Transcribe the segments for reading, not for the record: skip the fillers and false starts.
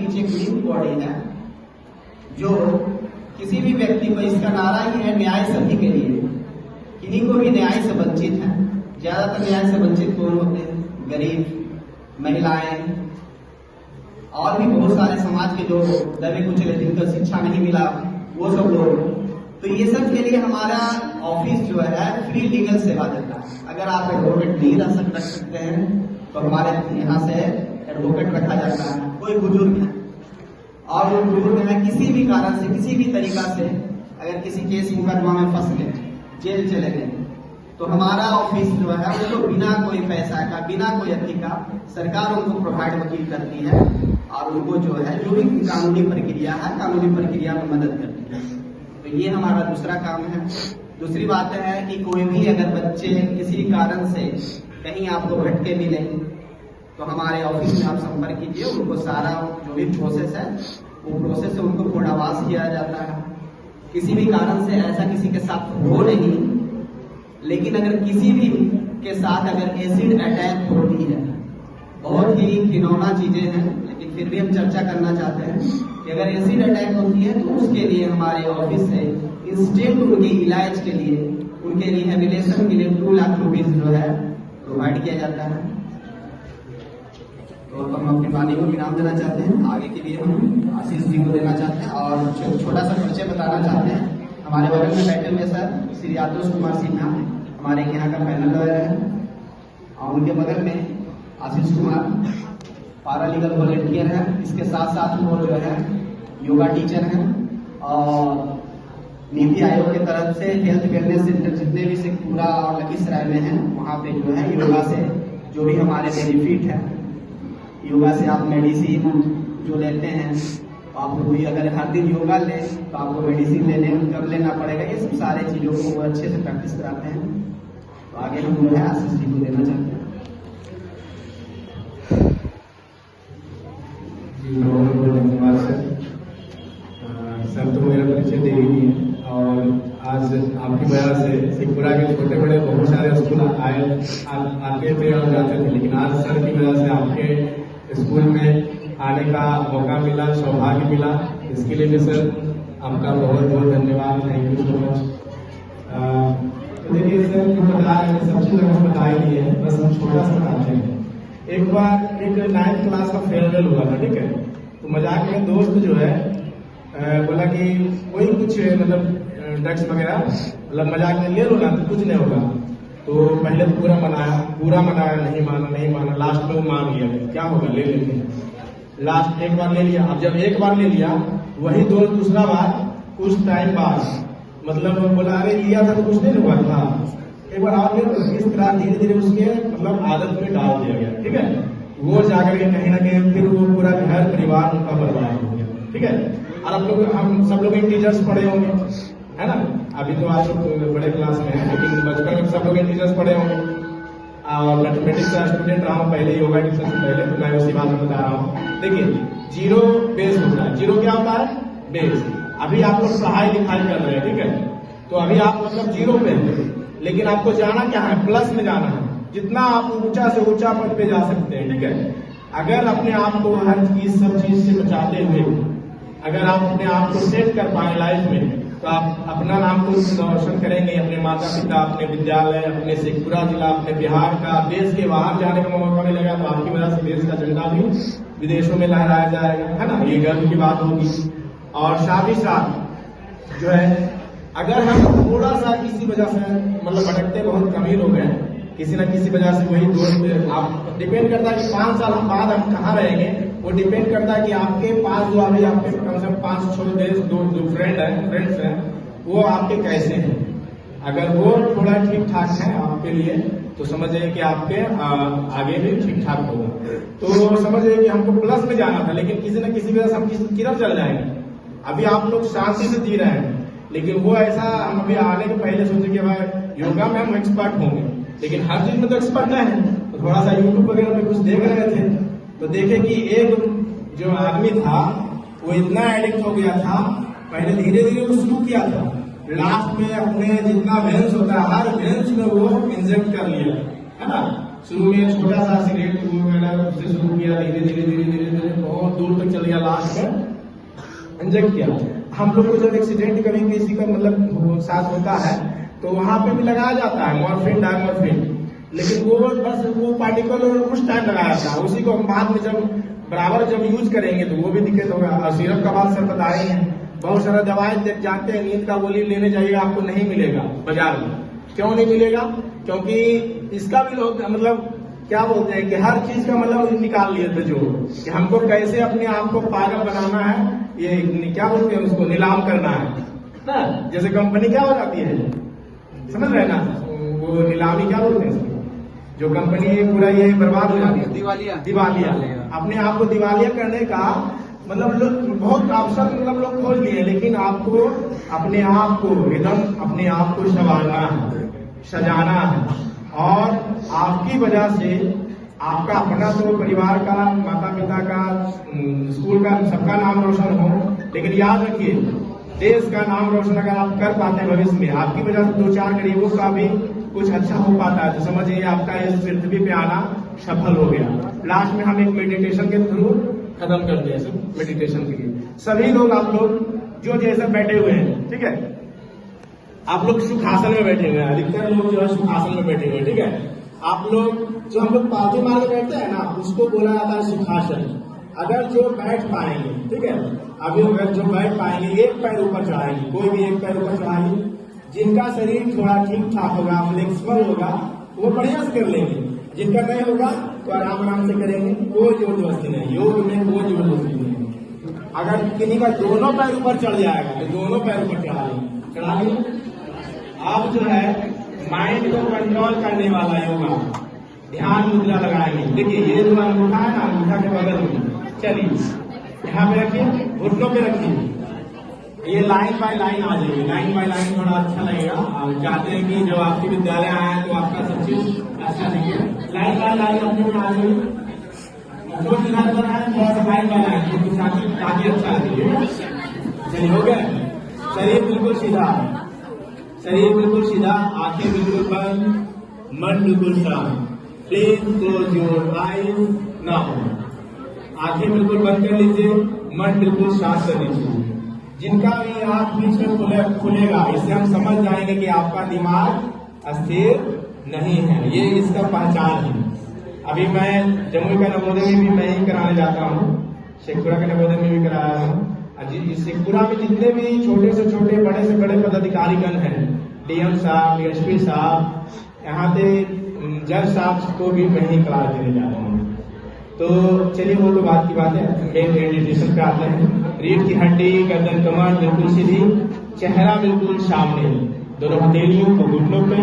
पीछे एक new body है जो किसी भी व्यक्ति को, इसका नारा ही है न्याय सभी के लिए। किन्हीं को भी न्याय से वंचित है। ज्यादातर न्याय से वंचित कौन होते हैं? गरीब, महिलाएं और भी बहुत सारे समाज के जो दबे कुचले, जिनको शिक्षा नहीं मिला, वो सब लोग। तो ये सब के लिए हमारा ऑफिस जो है फ्री लीगल सेवा देता है। अगर आप एडवोकेट नहीं रख सकते हैं तो हमारे यहाँ से एडवोकेट रखा जाता है। कोई बुजुर्ग है और वो बुजुर्ग है किसी भी कारण से, किसी भी तरीका से अगर किसी केस मुकदमा में फंस गए, जेल चले गए, तो हमारा ऑफिस जो है उसको बिना कोई पैसा का, बिना कोई अति का सरकार उनको प्रोवाइड वकील करती है और उनको जो है जो भी कानूनी प्रक्रिया है, कानूनी प्रक्रिया में मदद करती है। तो ये हमारा दूसरा काम है। दूसरी बात है कि कोई भी अगर बच्चे किसी कारण से कहीं आपको भटके मिले तो हमारे ऑफिस में आप संपर्क कीजिए। उनको सारा जो भी प्रोसेस है वो प्रोसेस से उनको पुनर्वास किया जाता है। किसी भी कारण से ऐसा किसी के साथ हो नहीं, लेकिन अगर किसी भी के साथ अगर एसिड अटैक होती है, बहुत ही घिनौना चीजें हैं, लेकिन फिर भी हम चर्चा करना चाहते हैं कि अगर एसिड अटैक होती है तो उसके लिए हमारे ऑफिस से इंस्टेंट उनके इलाज के लिए, उनके रिहेबिलिटेशन के लिए 2 लाख रुपीज जो है प्रोवाइड किया जाता है। तो हम अपनी वाणी को इनाम देना चाहते हैं। आगे के लिए हम आशीष जी को देना चाहते हैं और छोटा सा परिचय बताना चाहते हैं। हमारे बगल में बैठे हुए सर श्री आतोष कुमार सिन्हा, हमारे यहाँ का पैनल लॉयर है, और उनके बगल में आशीष कुमार पारा लीगल वॉलंटियर है। इसके साथ साथ वो जो है योगा टीचर हैं और नीति आयोग की तरफ से हेल्थ वेलनेस सेंटर जितने भी शेखपुरा और लखीसराय में हैं, वहाँ पे जो है योगा से जो भी हमारे बेनिफिट है, योगा से आप मेडिसिन जो लेते हैं, आपको कोई अगर हर दिन योगा लें तो आपको मेडिसिन लेने कब लेना पड़ेगा, ये सब सारे चीजों को वो अच्छे से प्रैक्टिस कराते हैं। तो आगे हम जो है आशीष जी को देना चाहते हैं। जी बहुत बहुत धन्यवाद सर तो मेरा परिचय दे रही है। और आज आपकी वजह से शेखपुरा के छोटे बड़े बहुत सारे स्कूल आते थे और जाते थे, लेकिन आज सर की वजह से आपके स्कूल में आने का मौका मिला, सौभाग्य मिला। इसके लिए भी सर आपका बहुत बहुत धन्यवाद। Thank you so much. तो देखिए सर जो बता रहे हैं सब चीज हमें बता ही दिए हैं, बस हम छोटा सा बताते हैं। एक बार एक 9th क्लास का फेयरवेल हुआ था, ठीक है। तो मजाक में दोस्त जो है बोला कि कोई कुछ मतलब ड्रग्स वगैरह मतलब मजाक में ले लो ना तो कुछ नहीं होगा। तो पहले तो पूरा मनाया, नहीं माना, लास्ट में वो मान लिया, क्या होगा ले लेते हैं। लास्ट एक बार ले लिया। अब जब एक बार ले लिया, वही दोस्त दूसरा बार कुछ टाइम बाद मतलब बोला अरे लिया था तो कुछ नहीं हुआ था, एक बार आप इस तरह धीरे धीरे उसके मतलब आदत में डाल दिया गया, ठीक है। वो जाकर के कहीं ना कहीं फिर वो पूरा घर परिवार उनका बर्बाद हो गया, ठीक है। और हम सब लोग टीचर्स पढ़े होंगे, है ना। अभी तो आज बड़े क्लास में है, लेकिन बचपन में सब लोग टीचर्स पढ़े होंगे। और मैथमेटिक्स का स्टूडेंट रहा हूँ पहले, योगा की सबसे पहले, तो मैं उसी बात में बता रहा हूँ। देखिए जीरो बेस होता है। जीरो क्या होता है? बेस। अभी आप लोग पढ़ाई लिखाई कर रहे हैं, ठीक है। तो अभी आप मतलब जीरो पे हैं, लेकिन आपको जाना क्या है? प्लस में जाना है। जितना आप ऊंचा से ऊंचा पद पे जा सकते हैं, ठीक है। अगर अपने आप को हर चीज सब चीज से बचाते हुए अगर आप अपने आप को सेट कर पाए लाइफ में, तो आप अपना नाम को रोशन करेंगे, अपने माता पिता, अपने विद्यालय, अपने शेखपुरा जिला, अपने बिहार का, देश के बाहर जाने का मौका मिलेगा। तो आपकी वजह से देश का झंडा भी विदेशों में लहराया जाएगा, है ना। ये गर्व की बात होगी। और साथ ही साथ जो है अगर हम थोड़ा सा किसी वजह से मतलब भटकते बहुत कम ही लोग हैं, किसी न किसी वजह से वही दोस्त, आप डिपेंड करता है कि 5 साल बाद हम कहाँ रहेंगे, वो डिपेंड करता है कि आपके पास जो अभी आपके कम से कम 5-6 दो फ्रेंड्स हैं, वो आपके कैसे हैं। अगर वो थोड़ा ठीक ठाक है आपके लिए, तो समझिए कि आपके आगे भी ठीक ठाक होगा। तो समझिए कि हमको प्लस में जाना था, लेकिन किसी न किसी वजह से हम किधर चल जाएंगे। अभी आप लोग शांति से जी रहे हैं, लेकिन वो ऐसा हम अभी आने के पहले सोचे कि भाई योगा में हम एक्सपर्ट होंगे, लेकिन हर चीज में तो एक्सपर्ट नहीं है। तो थोड़ा सा यूट्यूब वगैरह में कुछ देख रहे थे, तो देखे कि एक जो आदमी था वो इतना एडिक्ट हो गया था। पहले धीरे धीरे वो शुरू किया था, लास्ट में अपने जितना वेंस होता है हर वेंस में वो इंजेक्ट कर लिया, है ना। शुरू में छोटा सा सिगरेट वगैरह से शुरू किया, धीरे धीरे धीरे धीरे धीरे बहुत दूर तक चल गया, लास्ट में इंजेक्ट किया। हम लोग को जब एक्सीडेंट कभी किसी का मतलब साथ होता है तो वहां पे भी लगाया जाता है मॉर्फिन, डायमॉर्फिन, लेकिन वो बस वो पार्टिकल उस टाइम लगाया जाता है, उसी को हम बाद में जब बराबर जब यूज करेंगे तो वो भी दिक्कत होगा। और सिरप का बात सर बताए हैं, बहुत सारा दवाएं जानते हैं, नींद का गोली लेने जाइएगा आपको नहीं मिलेगा बाजार में। क्यों नहीं मिलेगा? क्योंकि इसका भी लोग मतलब क्या बोलते हैं कि हर चीज का मतलब निकाल लिए थे जो कि हमको कैसे अपने आप को पागल बनाना है, ये क्या बोलते हैं उसको नीलाम करना है ना। जैसे कंपनी क्या हो जाती है, समझ रहे ना, वो नीलामी क्या बोलते हैं इसको, जो कंपनी पूरा ये बर्बाद हो जाती है, दिवालिया। अपने आप को दिवालिया करने का मतलब लोग बहुत अवसर मतलब लोग खोज लिए, लेकिन आपको अपने आप को एकदम अपने आप को संवारना है, सजाना है। और आपकी वजह से आपका अपना तो परिवार का, माता पिता का, स्कूल का, सबका नाम रोशन हो, लेकिन याद रखिए देश का नाम रोशन अगर आप कर पाते हैं भविष्य में, आपकी वजह से 2-4 गरीबों का भी कुछ अच्छा हो पाता है, तो समझिए आपका इस पृथ्वी पे आना सफल हो गया। लास्ट में हम एक मेडिटेशन के थ्रू खत्म करते हैं, सब मेडिटेशन के लिए सभी लोग, आप लोग जो जैसे बैठे हुए हैं, ठीक है, आप लोग सुखासन में बैठे हुए हैं, अधिकतर लोग जो है सुखासन में बैठे हुए हैं, ठीक है। आप लोग जो हम लोग पालथी मार के बैठते हैं ना, उसको बोला जाता है सुखासन। अगर जो बैठ पाएंगे, ठीक है, अभी अगर जो बैठ पाएंगे एक पैर ऊपर चढ़ाएंगे, कोई भी एक पैर ऊपर चढ़ाएंगे, जिनका शरीर थोड़ा ठीक ठाक होगा, फ्लेक्सिबल होगा, वो बढ़िया से कर लेंगे। जिनका नहीं होगा तो आराम आराम से करेंगे, कोई जोर जबरदस्ती नहीं, योग में कोई जोर जबरदस्ती नहीं। अगर किसी का दोनों पैर ऊपर चढ़ जाएगा तो दोनों पैर ऊपर चढ़ा लेंगे। आप जो है माइंड को कंट्रोल करने वाला योगा, ध्यान मुद्रा लगाएंगे। देखिए ये जो अंगूठा है ना, अंगूठा के बगल में, चलिए यहाँ पे रखिए, घुटनों पे रखिए, ये लाइन बाय लाइन आ जाएगी, लाइन बाय लाइन थोड़ा अच्छा लगेगा। आप चाहते हैं कि जब आपके विद्यालय आए तो आपका सब चीज अच्छा दिखे, लाइन बाय लाइन अपने में आ जाएगी। जो सिद्धांत बनाए थोड़ा सा लाइन बाय लाइन ताकि अच्छा लगे। चलिए हो गया, शरीर बिल्कुल सीधा, शरीर बिल्कुल सीधा, आंखें बिल्कुल बंद, मन बिल्कुल शांत। Please close your eyes now. आंखें बिल्कुल बंद कर लीजिए, मन बिल्कुल शांत कर लीजिए। जिनका भी आंख बीच में खुलेगा, इससे हम समझ जाएंगे कि आपका दिमाग स्थिर नहीं है, ये इसका पहचान है। अभी मैं जमुई का नवोदय में भी मैं ही कराने जाता हूँ, शेखपुरा के नवोदय में भी कराया हूँ। शेखपुरा में जितने भी छोटे से छोटे, बड़े से बड़े पदाधिकारीगण हैं, डीएम साहब, डीएसपी साहब, यहाँ पे जज साहब को भी मैं ही क्लास देने जा रहा हूँ। तो चलिए वो तो बात की बात है, मेन मेडिटेशन पे आते हैं। रीढ़ की हड्डी, गर्दन कमर बिल्कुल सीधी, चेहरा बिल्कुल सामने, दोनों हथेलियों को घुटनों पे,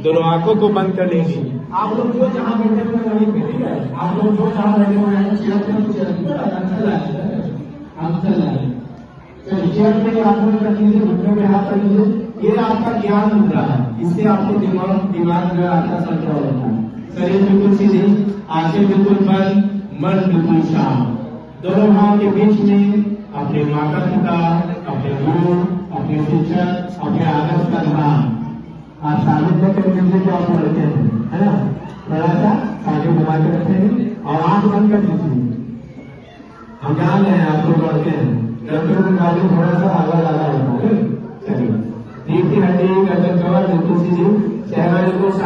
दोनों आंखों को बंद कर लेंगे। आप लोग जो जहाँ बैठे हुए हैं वहीं पे, ठीक है, आप लोग जो जहाँ बैठे हुए हैं चेयर पे आप लोग रख लीजिए, घुटनों पे हाथ रख लीजिए। ये आपका ज्ञान मुद्रा है, इससे आपको दिमाग जो आपका कंट्रोल होता है। शरीर बिल्कुल सीधी, आंखें बिल्कुल बंद, मन बिल्कुल शांत। दोनों हाथ के बीच में अपने माता पिता, अपने गुरु, अपने शिक्षक, अपने आदर्श का ध्यान। आप सानिध्य के नीचे जो आप रखते हैं, है ना, थोड़ा सा आगे घुमा के रखेंगे और आंख बंद कर दीजिए। हम जान रहे हैं आप लोग बढ़ते हैं, डॉक्टर को काफी थोड़ा सा आगे लगा होता है। चलिए, रीढ़ की हड्डी, गर्दन कमर बिल्कुल सीधी, चेहरा बिल्कुल